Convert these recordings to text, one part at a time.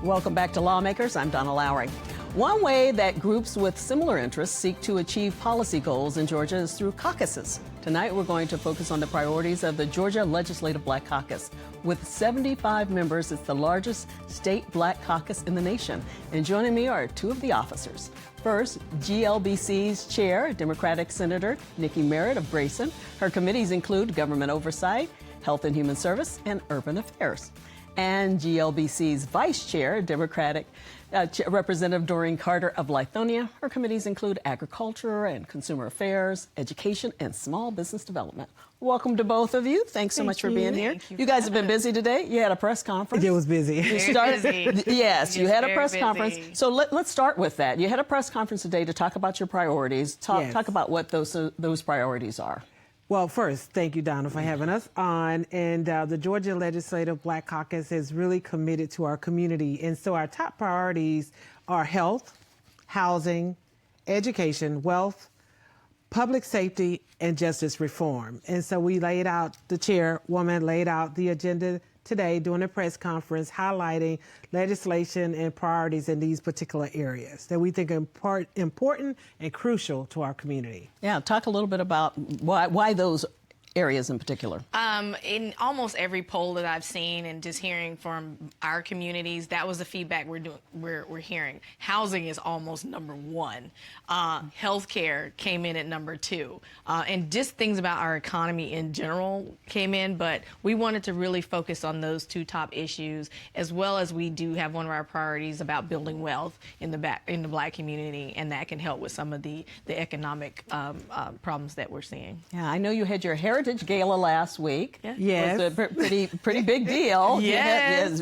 Welcome back to Lawmakers. I'm Donna Lowry. One way that groups with similar interests seek to achieve policy goals in Georgia is through caucuses. Tonight, we're going to focus on the priorities of the Georgia Legislative Black Caucus. With 75 members, it's the largest state black caucus in the nation. And joining me are two of the officers. First, GLBC's chair, Democratic Senator Nikki Merritt of Grayson. Her committees include government oversight, health and human service, and urban affairs. And GLBC's vice chair, Democratic Representative Doreen Carter of Lithonia. Her committees include agriculture and consumer affairs, education, and small business development. Welcome to both of you. Thanks so much for being here. You guys have been busy today. You had a press conference. It was busy. Yes, you had a press conference. So let's start with that. You had a press conference today to talk about your priorities. Talk about what those priorities are. Well, first, thank you, Donna, for having us on. And the Georgia Legislative Black Caucus is really committed to our community. And so our top priorities are health, housing, education, wealth, public safety, and justice reform. And so the chairwoman laid out the agenda today during a press conference highlighting legislation and priorities in these particular areas that we think are important and crucial to our community. Yeah, talk a little bit about why those areas in particular. In almost every poll that I've seen and just hearing from our communities, that was the feedback we're hearing. Housing is almost number one. Healthcare came in at number two. And just things about our economy in general came in, but we wanted to really focus on those two top issues, as well as we do have one of our priorities about building wealth in the black community, and that can help with some of the economic problems that we're seeing. Yeah, I know you had your Heritage Gala last week. Yeah. Yes. It was a pretty big deal. Yes.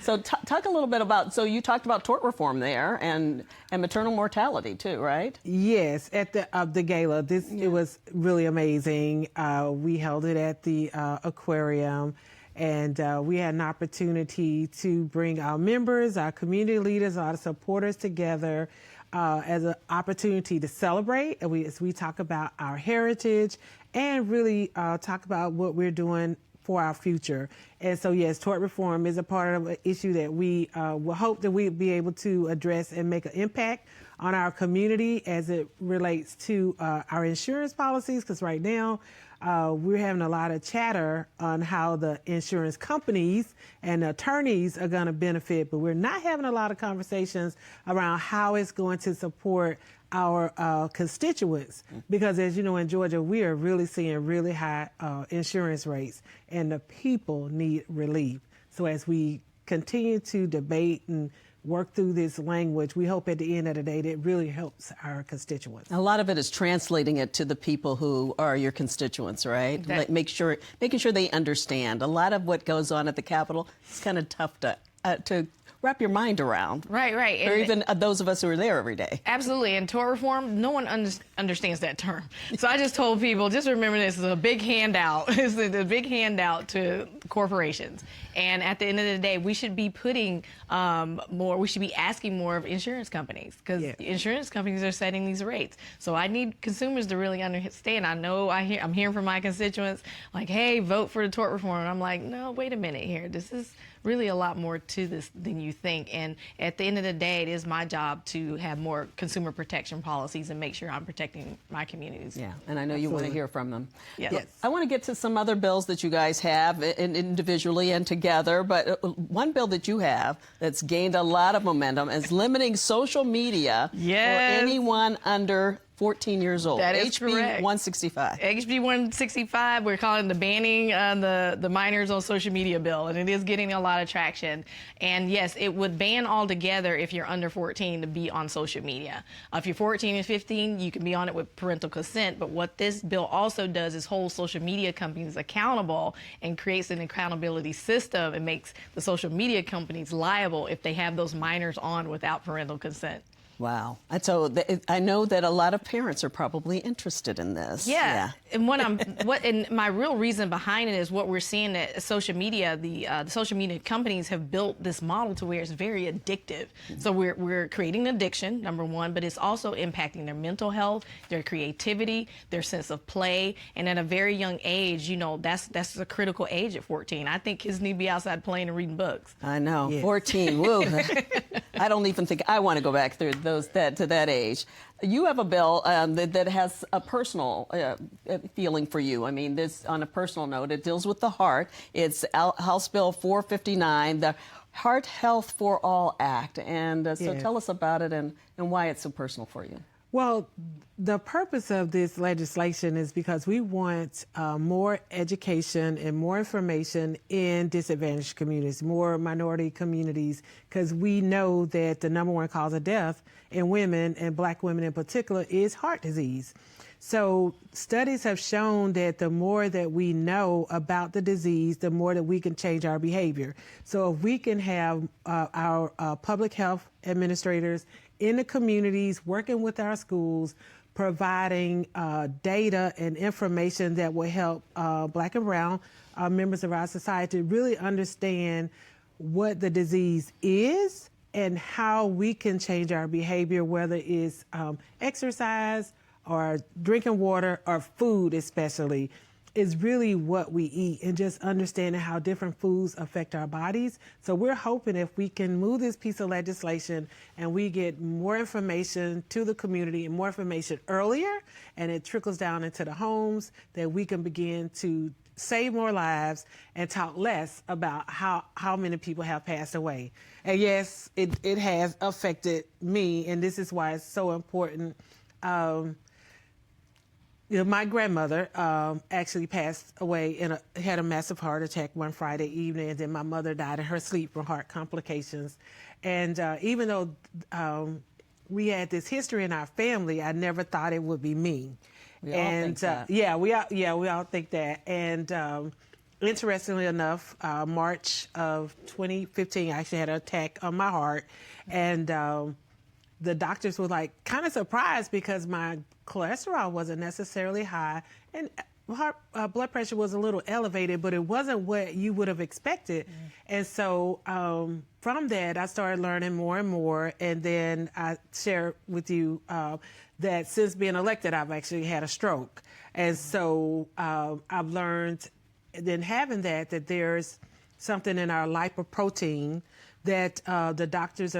So talk a little bit about, so you talked about tort reform there and maternal mortality too, right? Yes, at the gala. It was really amazing. We held it at the aquarium, and we had an opportunity to bring our members, our community leaders, our supporters together as an opportunity to celebrate. And as we talk about our heritage and really talk about what we're doing for our future. And so, yes, tort reform is a part of an issue that we will hope that we'll be able to address and make an impact on our community as it relates to our insurance policies, because right now we're having a lot of chatter on how the insurance companies and attorneys are going to benefit, but we're not having a lot of conversations around how it's going to support our constituents, because as you know, in Georgia, we are really seeing really high insurance rates, and the people need relief. So as we continue to debate and work through this language, we hope at the end of the day that it really helps our constituents. A lot of it is translating it to the people who are your constituents, right? Making sure they understand. A lot of what goes on at the Capitol is kind of tough to wrap your mind around. Right. Or even those of us who are there every day. Absolutely. And tort reform, no one understands that term. So I just told people, just remember this is a big handout. It's a big handout to corporations. And at the end of the day, we should be putting we should be asking more of insurance companies, because insurance companies are setting these rates. So I need consumers to really understand. I know I'm hearing from my constituents like, hey, vote for the tort reform. And I'm like, no, wait a minute here. This is really a lot more to this than you think. And at the end of the day, it is my job to have more consumer protection policies and make sure I'm protecting my communities. Yeah, and I know you want to hear from them. Yes. I want to get to some other bills that you guys have individually and together, but one bill that you have that's gained a lot of momentum is limiting social media for anyone under 14 years old. That is HB correct. 165. HB 165, we're calling the banning the minors on social media bill, and it is getting a lot of traction. And yes, it would ban altogether if you're under 14 to be on social media. If you're 14 and 15, you can be on it with parental consent. But what this bill also does is hold social media companies accountable and creates an accountability system and makes the social media companies liable if they have those minors on without parental consent. Wow. And so I know that a lot of parents are probably interested in this. Yeah. And and my real reason behind it is what we're seeing that social media, the social media companies have built this model to where it's very addictive. So we're creating an addiction, number one, but it's also impacting their mental health, their creativity, their sense of play. And at a very young age, you know, that's a critical age at 14. I think kids need to be outside playing and reading books. I know. Yes. 14. Woo. I don't even think I want to go back through to that age. You have a bill that has a personal feeling for you. I mean, this on a personal note, it deals with the heart. It's House Bill 459, the Heart Health for All Act. And so Yes. tell us about it and why it's so personal for you. Well, the purpose of this legislation is because we want more education and more information in disadvantaged communities, more minority communities, because we know that the number one cause of death in women, and Black women in particular, is heart disease. So studies have shown that the more that we know about the disease, the more that we can change our behavior. So if we can have our public health administrators in the communities, working with our schools, providing data and information that will help Black and Brown members of our society really understand what the disease is and how we can change our behavior, whether it's exercise or drinking water or food especially, is really what we eat, and just understanding how different foods affect our bodies. So we're hoping if we can move this piece of legislation and we get more information to the community and more information earlier, and it trickles down into the homes, that we can begin to save more lives and talk less about how many people have passed away. And yes, it has affected me, and this is why it's so important. You know, my grandmother actually passed away had a massive heart attack one Friday evening, and then my mother died in her sleep from heart complications. And even though we had this history in our family, I never thought it would be me. We all think that. We all think that. And interestingly enough, March of 2015, I actually had an attack on my heart, and the doctors were like kind of surprised because my cholesterol wasn't necessarily high, and blood pressure was a little elevated, but it wasn't what you would have expected. And so from that, I started learning more and more. And then I share with you that since being elected, I've actually had a stroke. And so I've learned, then having that there's something in our lipoprotein that the doctors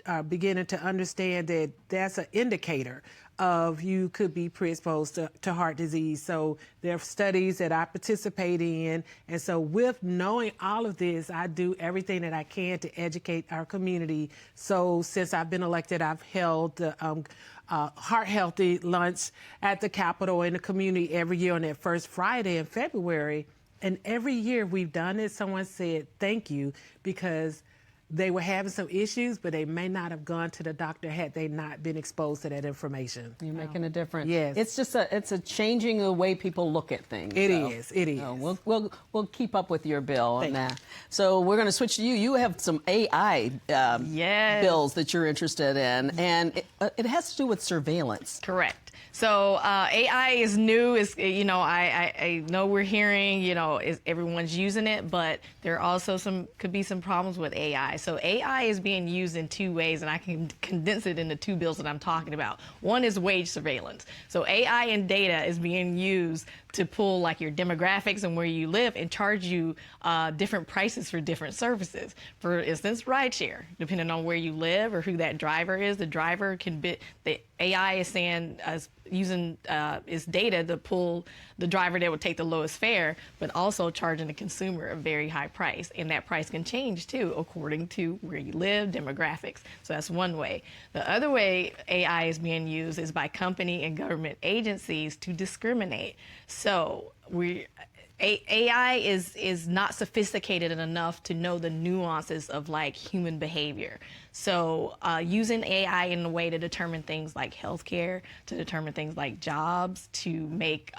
are beginning to understand that that's an indicator of you could be predisposed to heart disease. So there are studies that I participate in. And so with knowing all of this, I do everything that I can to educate our community. So since I've been elected, I've held the Heart Healthy lunch at the Capitol in the community every year on that first Friday in February. And every year we've done it, someone said thank you, because they were having some issues, but they may not have gone to the doctor had they not been exposed to that information. You're making a difference. Yes. It's just it's a changing the way people look at things. It is. We'll keep up with your bill on Thank that. So we're going to switch to you. You have some AI Yes. bills that you're interested in, and it has to do with surveillance. Correct. So AI is new. Is I know we're hearing everyone's using it, but there are also could be some problems with AI. So AI is being used in two ways, and I can condense it into two bills that I'm talking about. One is wage surveillance. So AI and data is being used to pull like your demographics and where you live and charge you different prices for different services. For instance, rideshare, depending on where you live or who that driver is, the driver can be, the AI is saying using its data to pull the driver that would take the lowest fare, but also charging the consumer a very high price. And that price can change too, according to where you live, demographics. So that's one way. The other way AI is being used is by company and government agencies to discriminate. So AI is not sophisticated enough to know the nuances of like human behavior. So using AI in a way to determine things like healthcare, to determine things like jobs, to make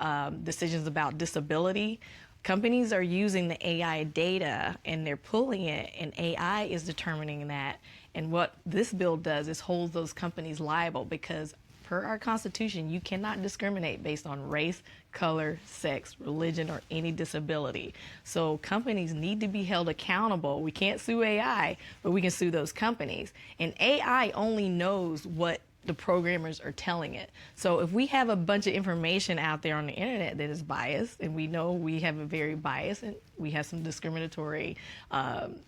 decisions about disability, companies are using the AI data and they're pulling it, and AI is determining that. And what this bill does is holds those companies liable, because per our Constitution, you cannot discriminate based on race, color, sex, religion, or any disability. So companies need to be held accountable. We can't sue AI, but we can sue those companies. And AI only knows what the programmers are telling it. So if we have a bunch of information out there on the internet that is biased, and we know we have a very biased and we have some discriminatory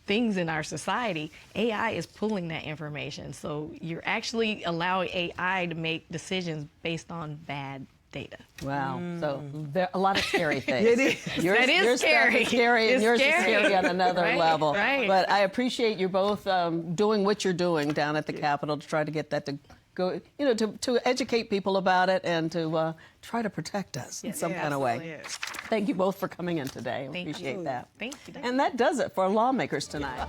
things in our society, AI is pulling that information. So you're actually allowing AI to make decisions based on bad data. Wow. So there a lot of scary things. It is. That is your scary. Stuff is scary, and It's yours scary. is scary on another Right, level. right. But I appreciate you both doing what you're doing down at the Capitol to try to get that to go, to educate people about it and to try to protect us in some kind of way. Yes. Thank you both for coming in today. Thank Appreciate you. that. Thank you. And that does it for Lawmakers tonight.